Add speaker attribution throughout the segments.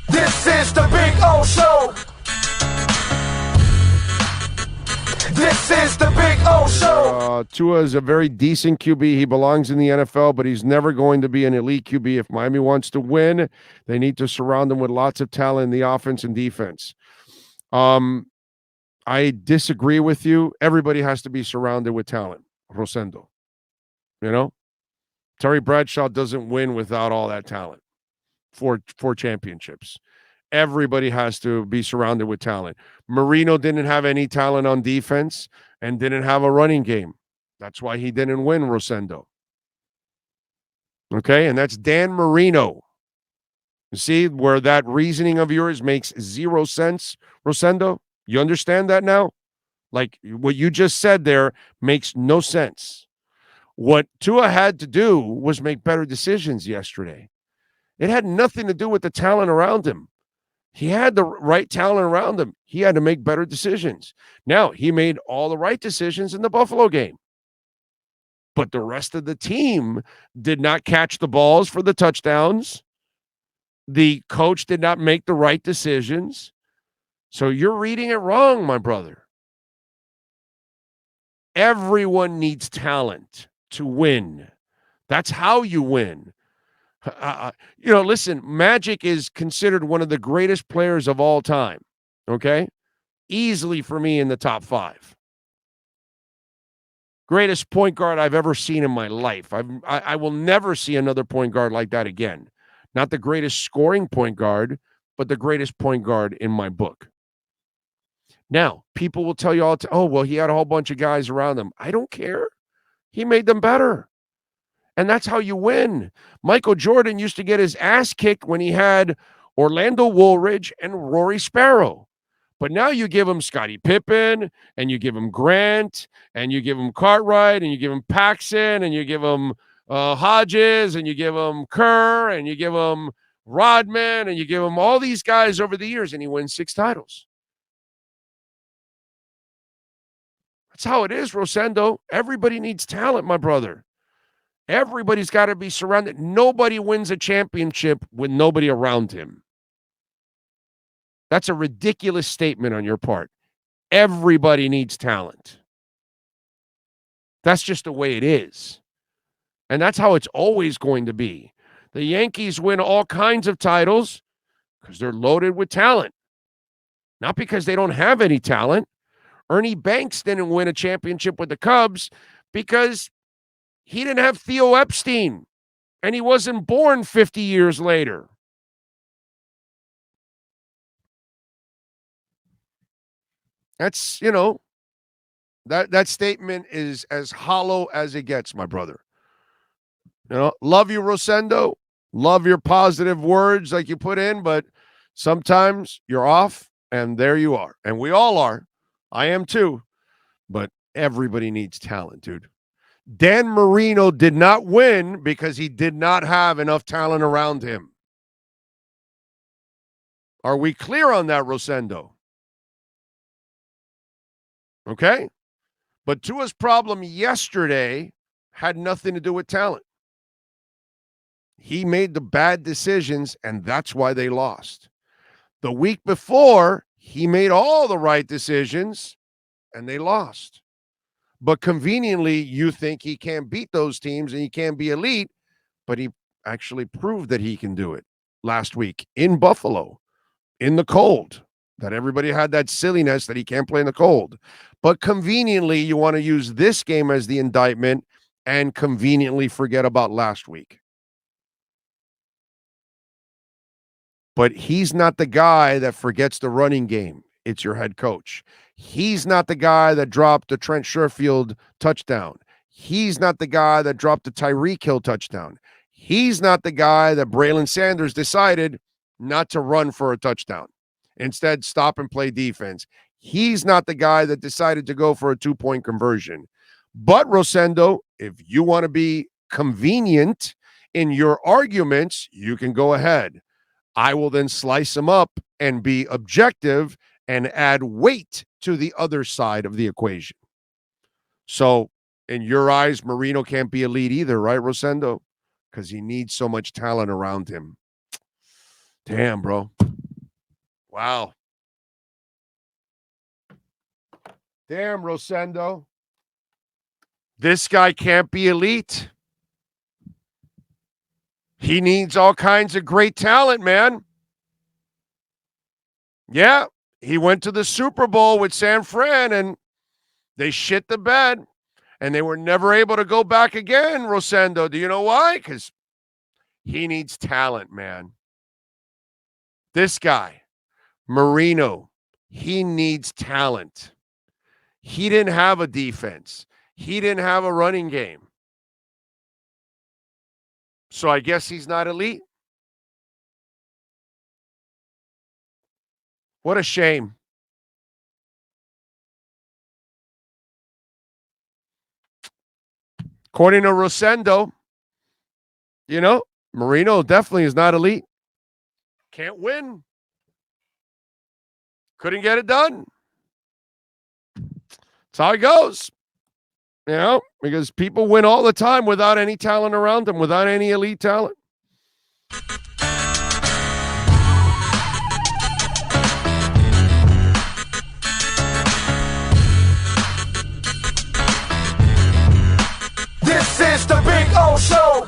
Speaker 1: This is the Big O Show. This is the Big O Show.
Speaker 2: Tua is a very decent QB. He belongs in the NFL, but he's never going to be an elite QB. If Miami wants to win, they need to surround him with lots of talent in the offense and defense. I disagree with you. Everybody has to be surrounded with talent, Rosendo. You know? Terry Bradshaw doesn't win without all that talent for championships. Everybody has to be surrounded with talent. Marino didn't have any talent on defense and didn't have a running game. That's why he didn't win, Rosendo. Okay, and that's Dan Marino. You see where that reasoning of yours makes zero sense, Rosendo? You understand that now? Like what you just said there makes no sense. What Tua had to do was make better decisions yesterday. It had nothing to do with the talent around him. He had the right talent around him. He had to make better decisions. Now, he made all the right decisions in the Buffalo game. But the rest of the team did not catch the balls for the touchdowns. The coach did not make the right decisions. So you're reading it wrong, my brother. Everyone needs talent to win. That's how you win. Listen, Magic is considered one of the greatest players of all time, okay? Easily for me in the top 5. Greatest point guard I've ever seen in my life. I will never see another point guard like that again. Not the greatest scoring point guard, but the greatest point guard in my book. Now, people will tell you all, he had a whole bunch of guys around him. I don't care. He made them better. And that's how you win. Michael Jordan used to get his ass kicked when he had Orlando Woolridge and Rory Sparrow. But now you give him Scottie Pippen, and you give him Grant, and you give him Cartwright, and you give him Paxson, and you give him Hodges, and you give him Kerr, and you give him Rodman, and you give him all these guys over the years, and he wins 6 titles. That's how it is, Rosendo. Everybody needs talent, my brother. Everybody's got to be surrounded. Nobody wins a championship with nobody around him. That's a ridiculous statement on your part. Everybody needs talent. That's just the way it is. And that's how it's always going to be. The Yankees win all kinds of titles because they're loaded with talent. Not because they don't have any talent. Ernie Banks didn't win a championship with the Cubs because he didn't have Theo Epstein, and he wasn't born 50 years later. That's, that statement is as hollow as it gets, my brother. Love you, Rosendo. Love your positive words like you put in, but sometimes you're off, and there you are. And we all are. I am too. But everybody needs talent, dude. Dan Marino did not win because he did not have enough talent around him. Are we clear on that, Rosendo? Okay? But Tua's problem yesterday had nothing to do with talent. He made the bad decisions, and that's why they lost. The week before, he made all the right decisions, and they lost. But conveniently, you think he can't beat those teams and he can't be elite, but he actually proved that he can do it last week in Buffalo, in the cold, that everybody had that silliness that he can't play in the cold. But conveniently, you want to use this game as the indictment and conveniently forget about last week. But he's not the guy that forgets the running game. It's your head coach. He's not the guy that dropped the Trent Sherfield touchdown. He's not the guy that dropped the Tyreek Hill touchdown. He's not the guy that Braylon Sanders decided not to run for a touchdown. Instead, stop and play defense. He's not the guy that decided to go for a 2-point conversion. But, Rosendo, if you want to be convenient in your arguments, you can go ahead. I will then slice them up and be objective and add weight to the other side of the equation. So, in your eyes, Marino can't be elite either, right, Rosendo? Because he needs so much talent around him. Damn, bro. Wow. Damn, Rosendo. This guy can't be elite. He needs all kinds of great talent, man. Yeah, he went to the Super Bowl with San Fran, and they shit the bed, and they were never able to go back again, Rosendo. Do you know why? Because he needs talent, man. This guy, Marino, he needs talent. He didn't have a defense. He didn't have a running game. So I guess he's not elite. What a shame. According to Rosendo, Marino definitely is not elite. Can't win. Couldn't get it done. That's how it goes. Because people win all the time without any talent around them, without any elite talent.
Speaker 1: This is the Big O Show.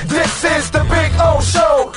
Speaker 1: This is the Big O Show.